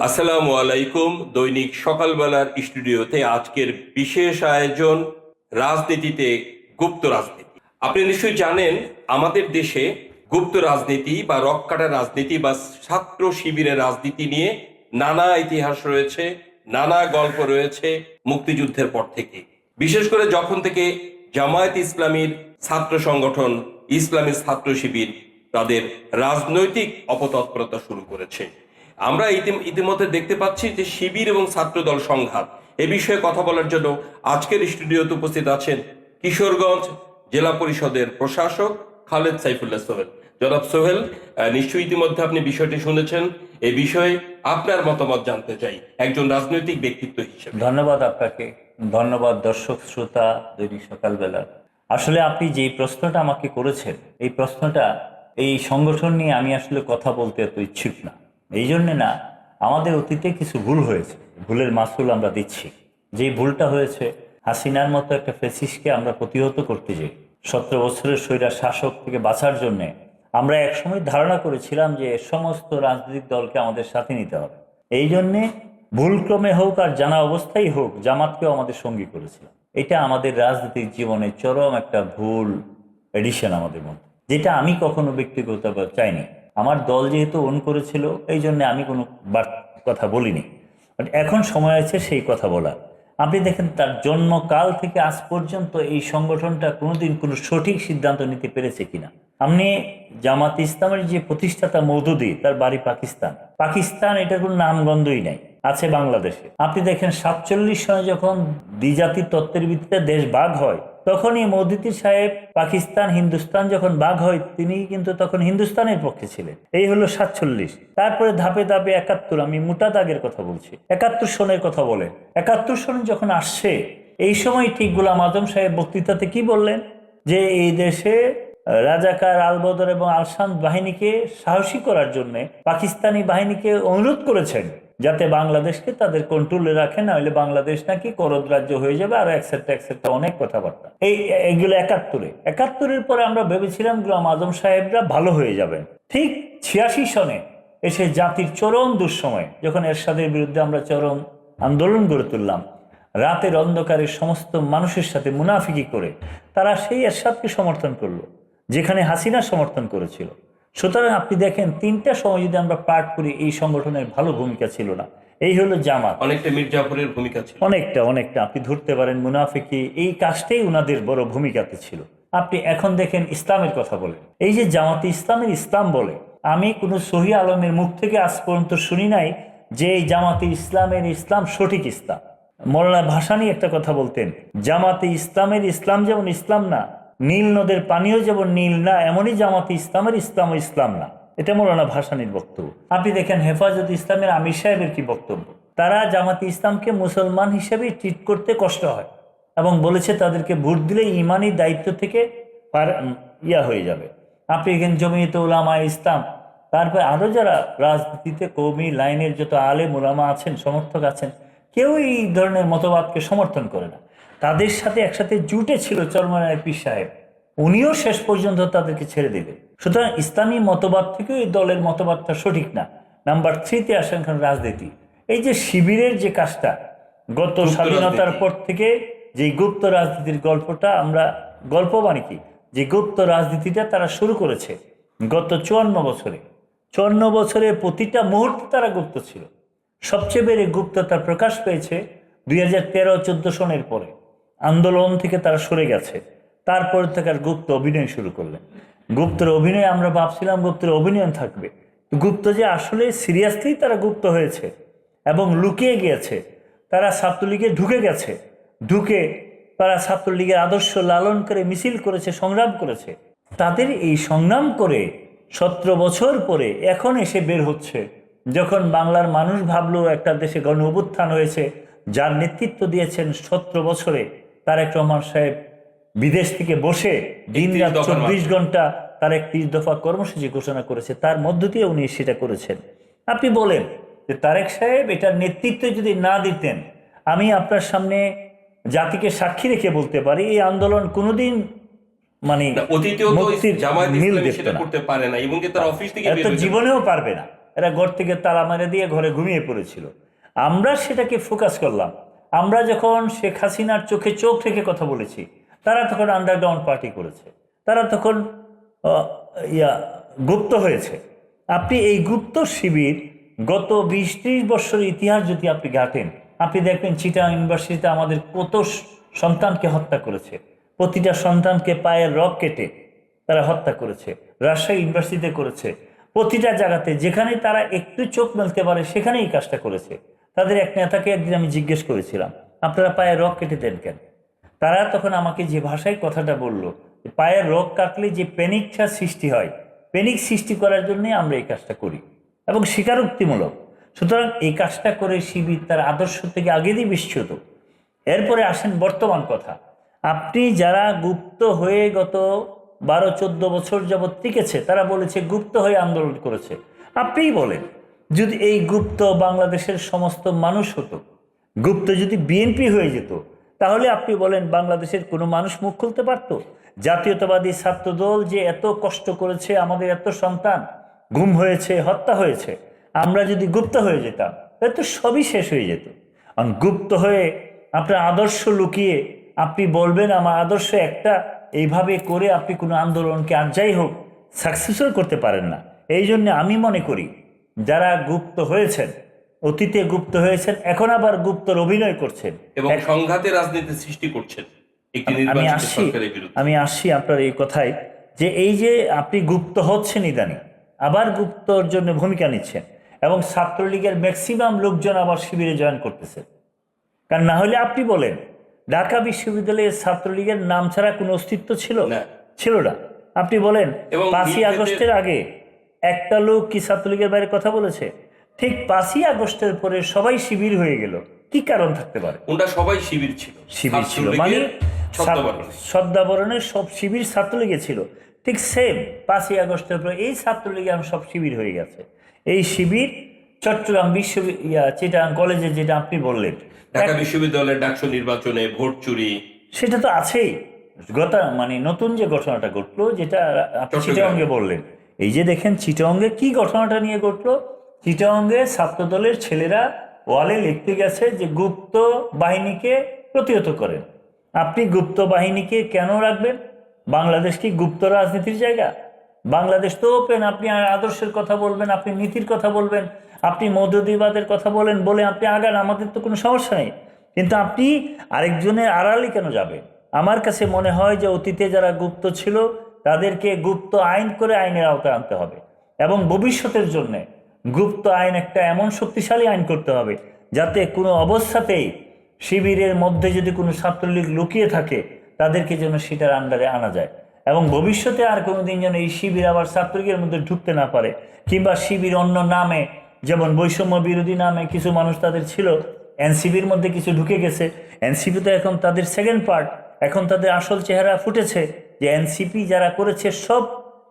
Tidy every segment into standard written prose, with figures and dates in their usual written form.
আসসালামু আলাইকুম। দৈনিক সকালবেলার স্টুডিওতে আজকের বিশেষ আয়োজন রাজনীতিতে গুপ্ত রাজনীতি। আপনি নিশ্চয়ই জানেন আমাদের দেশে গুপ্ত রাজনীতি বা রক্কাটা রাজনীতি বা ছাত্র শিবিরের রাজনীতি নিয়ে নানা ইতিহাস রয়েছে, নানা গল্প রয়েছে মুক্তিযুদ্ধের পর থেকে। বিশেষ করে যখন থেকে জামায়াত ইসলামীর ছাত্র সংগঠন ইসলামী ছাত্র শিবির তাদের রাজনৈতিক অপতৎপরতা শুরু করেছে, আমরা ইতিমধ্যে দেখতে পাচ্ছি যে শিবির এবং ছাত্রদল সংঘাত এ বিষয়ে কথা বলার জন্য আজকের স্টুডিওতে উপস্থিত আছেন কিশোরগঞ্জ জেলা পরিষদের প্রশাসক খালেদ সাইফুল্লাহ সোহেল। জনাব সোহেল, নিশ্চয়ই ইতিমধ্যে আপনি বিষয়টি শুনেছেন, এই বিষয়ে আপনার মতামত জানতে চাই একজন রাজনৈতিক ব্যক্তিত্ব হিসেবে। ধন্যবাদ আপনাকে, ধন্যবাদ দর্শক শ্রোতা দৈনিক সকালবেলা। আসলে আপনি যে প্রশ্নটা আমাকে করেছেন, এই প্রশ্নটা এই সংগঠন নিয়ে আমি আসলে কথা বলতে এত ইচ্ছুক না। এই জন্যে না, আমাদের অতীতে কিছু ভুল হয়েছে, ভুলের মাসুল আমরা দিচ্ছি। যে ভুলটা হয়েছে, হাসিনার মতো একটা ফ্যাসিস্টকে আমরা প্রতিহত করতে যাই 17 বছরের স্বৈরাচার শাসক থেকে বাঁচার জন্যে আমরা একসময় ধারণা করেছিলাম যে সমস্ত রাজনৈতিক দলকে আমাদের সাথে নিতে হবে। এই জন্যে ভুলক্রমে হোক আর জানা অবস্থায় হোক, জামাতকেও আমাদের সঙ্গী করেছিলাম। এটা আমাদের রাজনৈতিক জীবনে চরম একটা ভুল এডিশন আমাদের মধ্যে, যেটা আমি কখনো ব্যক্তিগতভাবে চাইনি। আমার দল যেহেতু অন করেছিল, এই জন্য আমি কোনো কথা বলিনি। বাট এখন সময় আছে সেই কথা বলার। আপনি দেখেন, তার জন্মকাল থেকে আজ পর্যন্ত এই সংগঠনটা কোনোদিন কোনো সঠিক সিদ্ধান্ত নিতে পেরেছে কিনা। আপনি জামাত ইসলামের যে প্রতিষ্ঠাতা মওদুদী, তার বাড়ি পাকিস্তান, এটার কোনো নামগন্ধই নাই, আছে বাংলাদেশে। আপনি দেখেন 47 সনে যখন দ্বিজাতি তত্ত্বের ভিত্তিতে দেশ ভাগ হয়, তখনই মওদুদী সাহেব পাকিস্তান হিন্দুস্তান যখন ভাগ হয়, তিনি কিন্তু তখন হিন্দুস্তানের পক্ষে ছিলেন। এই হলো 47। তারপরে ধাপে ধাপে 71, আমি মোটা দাগের কথা বলছি, 71 সনের কথা বলেন। 71 সন যখন আসছে, এই সময় ঠিক গোলাম আজম সাহেব বক্তৃতাতে কি বললেন, যে এই দেশে রাজাকার, আলবদর এবং আলসান বাহিনীকে সাহসী করার জন্য পাকিস্তানি বাহিনীকে অনুরোধ করেছেন যাতে বাংলাদেশকে তাদের কন্ট্রোলে রাখে, না হলে বাংলাদেশ নাকি করদ রাজ্য হয়ে যাবে, আর একসেট্রা অনেক কথাবার্তা। এইগুলো 71-এর পরে আমরা ভেবেছিলাম গোলাম আজম সাহেবরা ভালো হয়ে যাবেন। ঠিক 86 সনে এসে জাতির চরম দুঃসময়, যখন এরশাদের বিরুদ্ধে আমরা চরম আন্দোলন গড়ে তুললাম, রাতের অন্ধকারে সমস্ত মানুষের সাথে মুনাফিকি করে তারা সেই এরশাদকে সমর্থন করলো যেখানে হাসিনা সমর্থন করেছিল। সুতরাং আপনি দেখেন, 3টা সময় যদি আমরা পাঠ করি, এই সংগঠনের ভালো ভূমিকা ছিল না। এই হলো জামাত, অনেকটা মির্জাফরের ভূমিকা ছিল, অনেকটা আপনি ধরতে পারেন মুনাফিকি, এই কাজটাই উনাদের বড় ভূমিকাতে ছিল। আপনি এখন দেখেন ইসলামের কথা বলেন, এই যে জামাতে ইসলামের ইসলাম বলে, আমি কোনো সহি আলমের মুখ থেকে আজ পর্যন্ত শুনি নাই যে এই জামাতে ইসলামের ইসলাম সঠিক ইসলাম। মৌলানা ভাসানী একটা কথা বলতেন, জামাতে ইসলামের ইসলাম যেমন ইসলাম না, নীল নদের পানিও যেমন নীল না, এমনই জামাতে ইসলামের ইসলাম ও ইসলাম না। এটা মৌলানা ভাসানীর বক্তব্য। আপনি দেখেন হেফাজত ইসলামের আমির সাহেবের কি বক্তব্য, তারা জামাতে ইসলামকে মুসলমান হিসেবে ট্রিট করতে কষ্ট হয় এবং বলেছে তাদেরকে ভোট দিলে ইমানি দায়িত্ব থেকে হয়ে যাবে। আপনি এখানে জমিয়তে উলামা ইসলাম, তারপরে আরো যারা রাজনীতিতে কওমি লাইনের যত আলেম উলামা আছেন, সমর্থক আছেন, কেউ এই ধরনের মতবাদকে সমর্থন করে না। তাদের সাথে একসাথে জুটে ছিল চরমনায় পীর সাহেব, উনিও শেষ পর্যন্ত তাদেরকে ছেড়ে দিলেন। সুতরাং ইসলামী মতবাদ থেকেও এই দলের মতবাদটা সঠিক না। নাম্বার 3-তে আসেন রাজনীতি। এই যে শিবিরের যে কাজটা, গত স্বাধীনতার পর থেকে যে গুপ্ত রাজনীতির গল্পটা, আমরা গল্প মানে কি, যে গুপ্ত রাজনীতিটা তারা শুরু করেছে গত 54 বছরে প্রতিটা মুহূর্তে তারা গুপ্ত ছিল। সবচেয়ে বেড়ে গুপ্ততা প্রকাশ পেয়েছে 2013-14 সনের পরে। আন্দোলন থেকে তারা সরে গেছে, তারপর থেকে আর গুপ্ত অভিনয় শুরু করলেন। গুপ্তের অভিনয় আমরা ভাবছিলাম গুপ্তের অভিনয় থাকবে, গুপ্ত যে আসলে সিরিয়াসলি তারা গুপ্ত হয়েছে এবং লুকিয়ে গিয়েছে। তারা ছাত্রলীগে ঢুকে গেছে, ঢুকে তারা ছাত্রলীগের আদর্শ লালন করে মিছিল করেছে, সংগ্রাম করেছে। তাদের এই সংগ্রাম করে 17 বছর পরে এখন এসে বের হচ্ছে, যখন বাংলার মানুষ ভাবলো একটা দেশে গণ অভ্যুত্থান হয়েছে, যার নেতৃত্ব দিয়েছেন 17 বছরে তারেক রহমান সাহেব, বিদেশ থেকে বসে দিন রাত 24 ঘন্টা তার 31 দফা কর্মসূচি ঘোষণা করেছে, তার মধ্য দিয়ে উনি সেটা করেছেন। আপনি বলেন যে তারেক সাহেব এটার নেতৃত্ব যদি না দিতেন, আমি আপনার সামনে জাতিকে সাক্ষী রেখে বলতে পারি এই আন্দোলন কোনোদিন মানে জীবনেও পারবে না। এরা ঘর থেকে তালা মেরে দিয়ে ঘরে ঘুমিয়ে পড়েছিল। আমরা সেটাকে ফোকাস করলাম। আমরা যখন শেখ হাসিনার চোখে চোখ রেখে কথা বলেছি, তারা তখন আন্ডারগ্রাউন্ড পার্টি করেছে, তারা তখন গুপ্ত হয়েছে। আপনি এই গুপ্ত শিবির গত 20-30 বছরের ইতিহাস যদি আপনি ঘাটেন, আপনি দেখবেন চিটাগাং ইউনিভার্সিটিতে আমাদের কত সন্তানকে হত্যা করেছে, প্রতিটা সন্তানকে পায়ের রগ কেটে তারা হত্যা করেছে। রাজশাহী ইউনিভার্সিটিতে করেছে, প্রতিটা জায়গাতে যেখানে তারা একটু চোখ মেলতে পারে সেখানে এই কাজটা করেছে। তাদের এক নেতাকে একদিন আমি জিজ্ঞেস করেছিলাম, আপনারা পায়ের রগ কেটে দেন কেন? তারা তখন আমাকে যে ভাষায় কথাটা বলল, পায়ের রগ কাটলে যে প্যানিকটা সৃষ্টি হয়, প্যানিক সৃষ্টি করার জন্যই আমরা এই কাজটা করি এবং স্বীকারোক্তিমূলক। সুতরাং এই কাজটা করে শিবির তার আদর্শ থেকে আগে দিয়ে বিচ্যুত। এরপরে আসেন বর্তমান কথা। আপনি যারা গুপ্ত হয়ে গত 12-14 বছর যাবৎ টিকেছে, তারা বলেছে গুপ্ত হয়ে আন্দোলন করেছে। আপনিই বলেন, যদি এই গুপ্ত বাংলাদেশের সমস্ত মানুষ হতো, গুপ্ত যদি বিএনপি হয়ে যেত, তাহলে আপনি বলেন বাংলাদেশের কোনো মানুষ মুখ খুলতে পারত? জাতীয়তাবাদী ছাত্রদল যে এত কষ্ট করেছে, আমাদের এত সন্তান গুম হয়েছে, হত্যা হয়েছে, আমরা যদি গুপ্ত হয়ে যেতাম তাহলে তো সবই শেষ হয়ে যেত। আর গুপ্ত হয়ে আপনার আদর্শ লুকিয়ে আপনি বলবেন আমার আদর্শ একটা, এইভাবে করে আপনি কোনো আন্দোলনকে আর যাই হোক সাকসেসফুল করতে পারেন না। এই জন্য আমি মনে করি যারা গুপ্ত হয়েছেন, অতীতে গুপ্ত হয়েছেন, এখন আবার গুপ্তর অভিনয় করছেন এবং সংঘাতের রাজনীতি সৃষ্টি করছেন একটি নির্বাচিত সরকারের বিরুদ্ধে। আমি আসছি আপনার এই কথায়, যে এই যে আপনি গুপ্ত হচ্ছেন ইদানিং, আবার গুপ্তর জন্য ভূমিকা নিচ্ছেন এবং ছাত্রলীগের ম্যাক্সিমাম লোকজন আবার শিবিরে জয়েন করতেছে। কারণ না হলে আপনি বলেন ঢাকা বিশ্ববিদ্যালয়ের ছাত্রলীগের নাম ছাড়া কোনো অস্তিত্ব ছিল না। আপনি বলেন 5ই আগস্টের আগে একটা লোক কি ছাত্রলীগের বাইরে কথা বলেছে? ঠিক 5ই আগস্টের পরে সবাই শিবির হয়ে গেল, কি কারণ থাকতে পারে? ওটা সবাই শিবির ছিল, মানে শ্রদ্ধাবরণের সব শিবির ছাত্রলীগে ছিল। ঠিক সেম 5ই আগস্টের পরে এই ছাত্রলীগে সব শিবির হয়ে গেছে। এই শিবির চট্টগ্রাম চিটাগাং কলেজে, যেটা আপনি বললেন ঢাকা বিশ্ববিদ্যালয়ের ডাকসু নির্বাচনে ভোট চুরি, সেটা তো আছেই। মানে নতুন যে ঘটনাটা ঘটলো, যেটা আপনি চিটাগাংয়ে বললেন, এই যে দেখেন চিটাগাংয়ে কি ঘটনাটা নিয়ে ঘটলো। চিটাগাংয়ে ছাত্রদলের ছেলেরা ওয়ালে লিখতে গেছে যে গুপ্ত বাহিনীকে প্রতিহত করেন। আপনি গুপ্ত বাহিনীকে কেন রাখবেন? বাংলাদেশ কি গুপ্ত রাজনীতির জায়গা? বাংলাদেশ তো ওপেন। আপনি আদর্শের কথা বলবেন, আপনি নীতির কথা বলবেন, আপনি মৌদুদিবাদের কথা বলে আপনি আগান, আমাদের তো কোনো সমস্যা নেই। কিন্তু আপনি আরেকজনের আড়ালে কেন যাবেন? আমার কাছে মনে হয় যে অতীতে যারা গুপ্ত ছিল তাদেরকে গুপ্ত আইন করে আইনের আওতায় আনতে হবে এবং ভবিষ্যতের জন্যে গুপ্ত আইন একটা এমন শক্তিশালী আইন করতে হবে যাতে কোনো অবস্থাতেই শিবিরের মধ্যে যদি কোনো ছাত্রলীগ লুকিয়ে থাকে তাদেরকে যেন সেটার আন্ডারে আনা যায় এবং ভবিষ্যতে আর কোনোদিন যেন এই শিবির আবার ছাত্রলীগের মধ্যে ঢুকতে না পারে। কিংবা শিবির অন্য নামে, যেমন বৈষম্য বিরোধী নামে কিছু মানুষ তাদের ছিল, এনসিপির মধ্যে কিছু ঢুকে গেছে। এনসিপি তো এখন তাদের সেকেন্ড পার্ট, এখন তাদের আসল চেহারা ফুটেছে যে এনসিপি যারা করেছে সব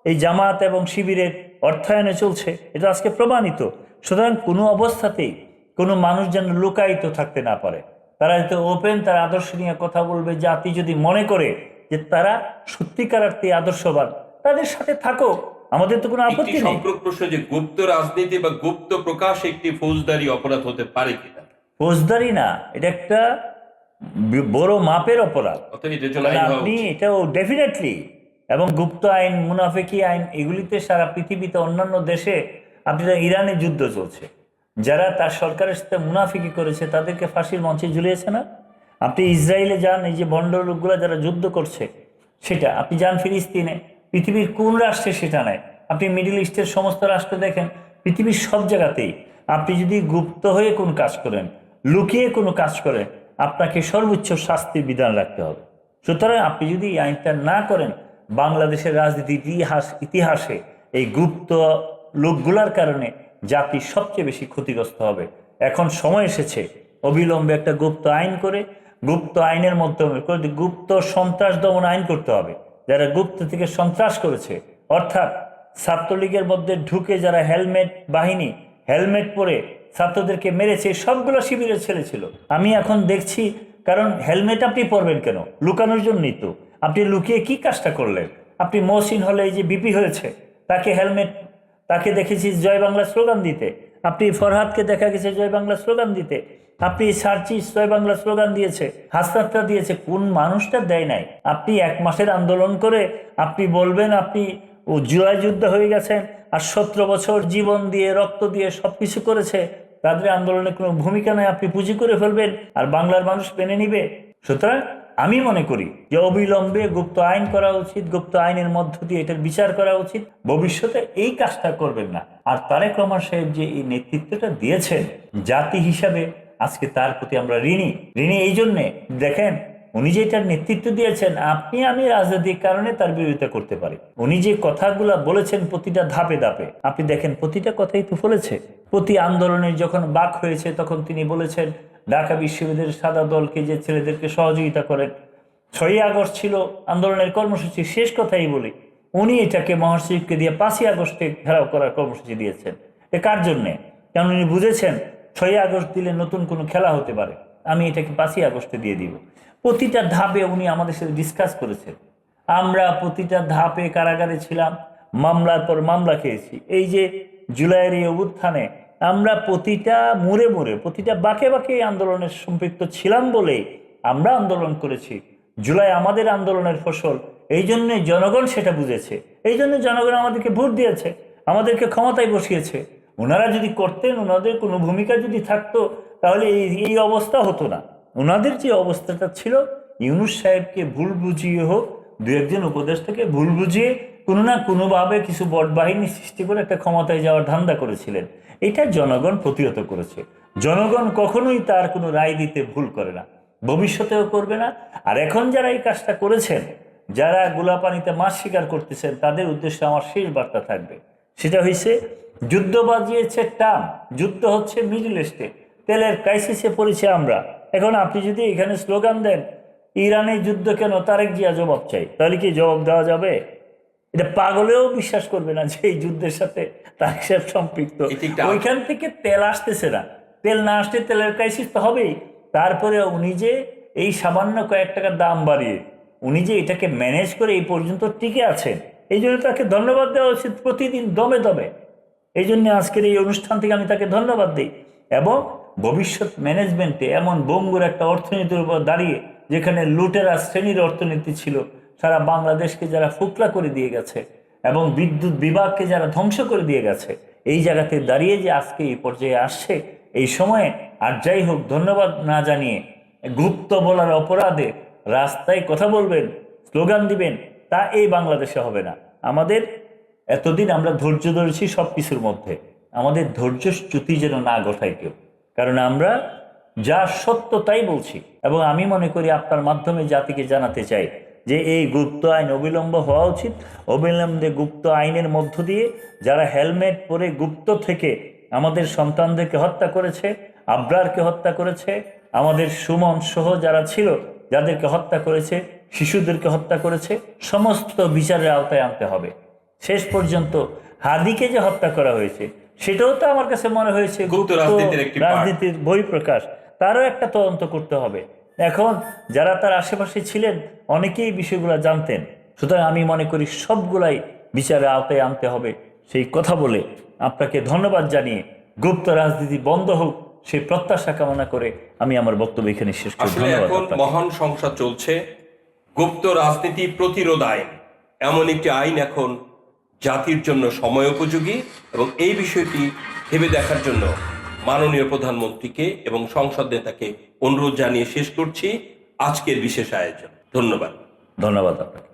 এই জামাত এবং শিবিরের অর্থায়নে চলছে, এটা আজকে প্রমাণিত। সুতরাং কোনো অবস্থাতেই কোনো মানুষ যেন লুকায়িত থাকতে না পারে, তারা যাতে ওপেন তার আদর্শ নিয়ে কথা বলবে। জাতি যদি মনে করে যে তারা সত্যিকার অর্থে আদর্শবান, তাদের সাথে থাকো, আমাদের তো কোনো আপত্তি নেই। সম্পর্ক প্রশ্ন যে গুপ্ত রাজনীতি বা গুপ্ত প্রকাশ একটি ফৌজদারি অপরাধ হতে পারে কিনা? ফৌজদারি না, এটা একটা বড় মাপের অপরাধ। আপনি এটাও ডেফিনেটলি, এবং গুপ্ত আইন, মুনাফেকি আইন, এগুলিতে সারা পৃথিবীতে অন্যান্য দেশে, আপনি ইরানে যুদ্ধ চলছে, যারা তার সরকারের সাথে মুনাফিকি করেছে তাদেরকে ফাঁসির মঞ্চে ঝুলিয়েছে না? আপনি ইসরায়েলে যান, এই যে ভণ্ড লোকগুলো যারা যুদ্ধ করছে সেটা, আপনি যান ফিলিস্তিনে, পৃথিবীর কোন রাষ্ট্রে সেটা নেয়? আপনি মিডল ইস্টের সমস্ত রাষ্ট্র দেখেন, পৃথিবীর সব জায়গাতেই আপনি যদি গুপ্ত হয়ে কোনো কাজ করেন, লুকিয়ে কোনো কাজ করেন, আপনাকে সর্বোচ্চ শাস্তির বিধান রাখতে হবে। সুতরাং আপনি যদি এই আইনটা না করেন, বাংলাদেশের রাজনীতির ইতিহাসে এই গুপ্ত লোকগুলার কারণে জাতি সবচেয়ে বেশি ক্ষতিগ্রস্ত হবে। এখন সময় এসেছে অবিলম্বে একটা গুপ্ত আইন করে, গুপ্ত আইনের মাধ্যমে গুপ্ত সন্ত্রাস দমন আইন করতে হবে। যারা গুপ্ত থেকে সন্ত্রাস করেছে, অর্থাৎ ছাত্রলীগের মধ্যে ঢুকে যারা হেলমেট পরে ছাত্রদেরকে মেরেছে, সবগুলো শিবিরের ছেলে ছিল। আমি এখন দেখছি, কারণ হেলমেট আপনি পরবেন কেন? লুকানোর জন্যই তো। আপনি লুকিয়ে কি কাজটা করলেন? আপনি মহসিন হলে, এই যে বিপি হয়েছে, তাকে তাকে দেখেছি জয় বাংলা স্লোগান দিতে, আপনি ফরহাদকে দেখা গেছে জয় বাংলা স্লোগান দিতে, আপনি সার্চিস জয় বাংলা স্লোগান দিয়েছে, হাসনাতটা দিয়েছে, কোন মানুষটা দেয় নাই? আপনি 1 মাসের আন্দোলন করে আপনি বলবেন আপনি জুলাই যুদ্ধ হয়ে গেছেন, আর 17 বছর জীবন দিয়ে রক্ত দিয়ে সবকিছু করেছে, তাদের আন্দোলনে কোনো ভূমিকা নেই, আপনি পুঁজি করে ফেলবেন আর বাংলার মানুষ মেনে নিবে? সুতরাং আমি মনে করি যে অবিলম্বে গুপ্ত আইন করা উচিত, গুপ্ত আইনের মধ্য দিয়ে এটার বিচার করা উচিত। ভবিষ্যতে এই কাজটা করবেন না। আর তারেক রহমান সাহেব যে এই নেতৃত্বটা দিয়েছেন জাতি হিসাবে, আজকে তার প্রতি আমরা ঋণী এই জন্যে, দেখেন উনি যে এটার নেতৃত্ব দিয়েছেন, আপনি আমি রাজনৈতিক কারণে তার বিরোধিতা করতে পারি, উনি যে কথাগুলো বলেছেন প্রতিটা ধাপে ধাপে, আপনি দেখেন প্রতিটা কথাই তো ফলেছে। প্রতি আন্দোলনের যখন বাক হয়েছে তখন তিনি বলেছেন ঢাকা বিশ্ববিদ্যালয়ের সাদা দলকে যে ছেলেদেরকে সহযোগিতা করেন, 6ই আগস্ট ছিল আন্দোলনের কর্মসূচি, শেষ কথাই বলি, উনি এটাকে মহাসচিবকে দিয়ে 5ই আগস্টে ঘেরাও করার কর্মসূচি দিয়েছেন। এ কার জন্যে? কারণ উনি বুঝেছেন 6ই আগস্ট দিলে নতুন কোনো খেলা হতে পারে, আমি এটাকে 5ই আগস্টে দিয়ে দিব। প্রতিটা ধাপে উনি আমাদের সাথে ডিসকাস করেছেন। আমরা প্রতিটা ধাপে কারাগারে ছিলাম, মামলার পর মামলা খেয়েছি। এই যে জুলাইয়ের এই অভ্যুত্থানে আমরা প্রতিটা মোড়ে মোড়ে, প্রতিটা বাঁকে বাঁকে আন্দোলনে সম্পৃক্ত ছিলাম বলেই আমরা আন্দোলন করেছি। জুলাই আমাদের আন্দোলনের ফসল, এই জন্যে জনগণ সেটা বুঝেছে, এই জন্য জনগণ আমাদেরকে ভোট দিয়েছে, আমাদেরকে ক্ষমতায় বসিয়েছে। ওনারা যদি করতেন, ওনাদের কোনো ভূমিকা যদি থাকতো, তাহলে এই অবস্থা হতো না। ওনাদের যে অবস্থাটা ছিল, ইউনূস সাহেবকে ভুল বুঝিয়ে হোক, 2-1 উপদেষ্টাকে ভুল বুঝিয়ে কোনো না কোনোভাবে কিছু বট বাহিনী সৃষ্টি করে একটা ক্ষমতায় যাওয়ার ধান্দা করেছিলেন। এটা জনগণ প্রতিহত করেছে। জনগণ কখনোই তার কোনো রায় দিতে ভুল করে না, ভবিষ্যতেও করবে না। আর এখন যারা এই কাজটা করেছেন, যারা গোলাপানিতে মাছ শিকার করতেছেন, তাদের উদ্দেশ্যে আমার শেষ বার্তা থাকবে, সেটা হয়েছে যুদ্ধ বাজিয়েছে ট্রাম্প, যুদ্ধ হচ্ছে মিডল ইস্টে, তেলের ক্রাইসিসে পড়েছে আমরা। এখন আপনি যদি এখানে স্লোগান দেন ইরানের যুদ্ধ কেন, তারেক জিয়া জবাব চাই, তাহলে কি জবাব দেওয়া যাবে? এটা পাগলেও বিশ্বাস করবে না যে এই যুদ্ধের সাথে তারেক সাহেব সম্পৃক্ত। ওইখান থেকে তেল আসতেছে না, তেল না আসতে তেলের ক্রাইসিস তো হবেই। তারপরে উনি যে এই সামান্য কয়েক টাকার দাম বাড়িয়ে উনি যে এটাকে ম্যানেজ করে এই পর্যন্ত টিকে আছেন, এই জন্য তাকে ধন্যবাদ দেওয়া উচিত প্রতিদিন দমে দমে। এই জন্য আজকের এই অনুষ্ঠান থেকে আমি তাকে ধন্যবাদ দিই। এবং ভবিষ্যৎ ম্যানেজমেন্টে এমন বঙ্গুর একটা অর্থনীতির উপর দাঁড়িয়ে, যেখানে লুটেরা শ্রেণীর অর্থনীতি ছিল, সারা বাংলাদেশকে যারা ফুকলা করে দিয়ে গেছে এবং বিদ্যুৎ বিভাগকে যারা ধ্বংস করে দিয়ে গেছে, এই জায়গাতে দাঁড়িয়ে যে আজকে এই পর্যায়ে আসছে, এই সময়ে আর যাই হোক ধন্যবাদ না জানিয়ে গুপ্ত বলার অপরাধে রাস্তায় কথা বলবেন, স্লোগান দিবেন, তা এই বাংলাদেশে হবে না। আমাদের এতদিন আমরা ধৈর্য ধরেছি সব কিছুর মধ্যে, আমাদের ধৈর্যচ্যুতি যেন না ঘটায় কেউ, কারণ আমরা যা সত্য তাই বলছি। এবং আমি মনে করি আপনার মাধ্যমে জাতিকে জানাতে চাই যে এই গুপ্ত আইন অবিলম্ব হওয়া উচিত। অবিলম্বে গুপ্ত আইনের মধ্য দিয়ে যারা হেলমেট পরে গুপ্ত থেকে আমাদের সন্তানদেরকে হত্যা করেছে, আবরারকে হত্যা করেছে, আমাদের সুমন সহ যারা ছিল যাদেরকে হত্যা করেছে, শিশুদেরকে হত্যা করেছে, সমস্ত বিচারের আওতায় আনতে হবে। শেষ পর্যন্ত হাদিকে যে হত্যা করা হয়েছে, সেটাও তো আমার কাছে মনে হয়েছে গুপ্ত রাজনীতির বহিঃপ্রকাশ, তারও একটা তদন্ত করতে হবে। এখন যারা তার আশেপাশে ছিলেন অনেকেই বিষয়গুলো জানতেন, সুতরাং আমি মনে করি সবগুলাই বিচারের আওতায় আনতে হবে। সেই কথা বলে আপনাকে ধন্যবাদ জানিয়ে গুপ্ত রাজনীতি বন্ধ হোক সেই প্রত্যাশা কামনা করে আমি আমার বক্তব্য এখানে শেষ করছি। এখন মহান সংসদ চলছে, গুপ্ত রাজনীতি প্রতিরোধ আইন এমন একটি আইন এখন জাতির জন্য সময় উপযোগী, এবং এই বিষয়টি ভেবে দেখার জন্য মাননীয় প্রধানমন্ত্রীকে এবং সংসদ নেতাকে অনুরোধ জানিয়ে শেষ করছি আজকের বিশেষ আয়োজন। ধন্যবাদ। ধন্যবাদ আপনাকে।